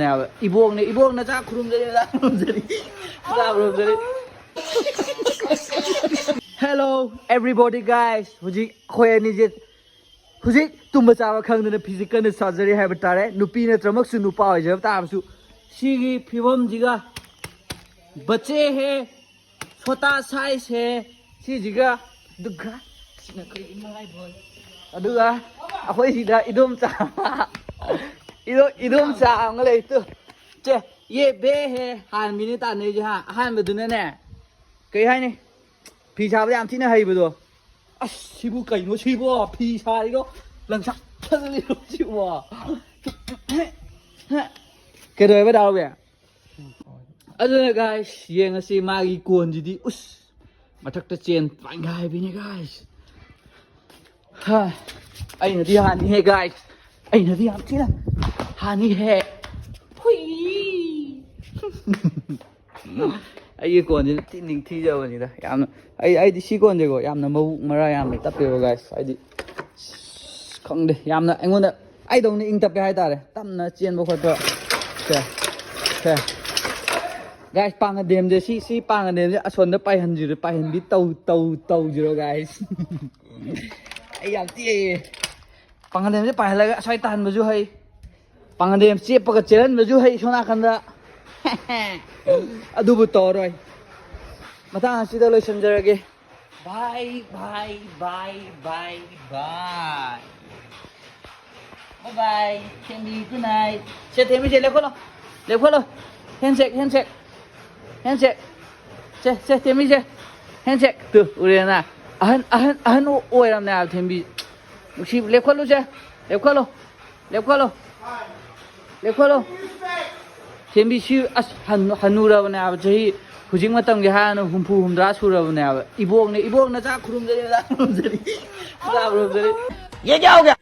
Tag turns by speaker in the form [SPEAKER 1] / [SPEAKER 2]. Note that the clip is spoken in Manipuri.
[SPEAKER 1] Now, Ibong na sa krum dali. Hello, everybody, guys. Huji khoya ni je. Huji tumba chawa khang na physical na surgery hai batare. Nupi na tramak su nupa hoy jab ta su. Sigi phibam jiga. बच्चे है छोटा साइज है सी जिगा दुगा सिना कई EMI बोy aduga akhoi sida idom cha idom cha ang le tu che ye be he han mi ni ta ne ji ha han ba du ne ne kai hai ni phi cha ba yam thi ne hai ba do as si bu kai no si bo phi cha ri do lang sa cha li do chi bo ke doi ba da ba Aduh guys, yang ngasih magi kuon jadi matak tercen pangai bini guys. Ha, ay nanti hani he guys, ay nanti hamsi lah, hani he, hui. Ay kuon jadi tining tiga ni dah, yam, ay di si kuon jago, yam na mau marah yam tapi guys, ay di, kong deh, yam na, engon na, ay dong ni ing tapi hai tar, tam na cien bokot tu, ke. Guys, pangadem je si pangadem je ason da pai han jiro pai han bi tau jiro guys. Ai yam ti pangadem je pai la sai tan baju hai. Pangadem si pa ka chen baju hai sona kan da. Adu bu to roi. Mata si da loi sanjarage. Bye. Bye bye. Candy good night. Se temi je le kholo. Handshake. Che, temi che. Handshake. Tu, uri na. Ahan oi ram na thembi. Mushi le kholo che. Le kholo. Thembi shi as hanura na jahi hujing matam ge ha no humpu humdra sura na ibong na cha khurum jari. Ye kya ho gaya?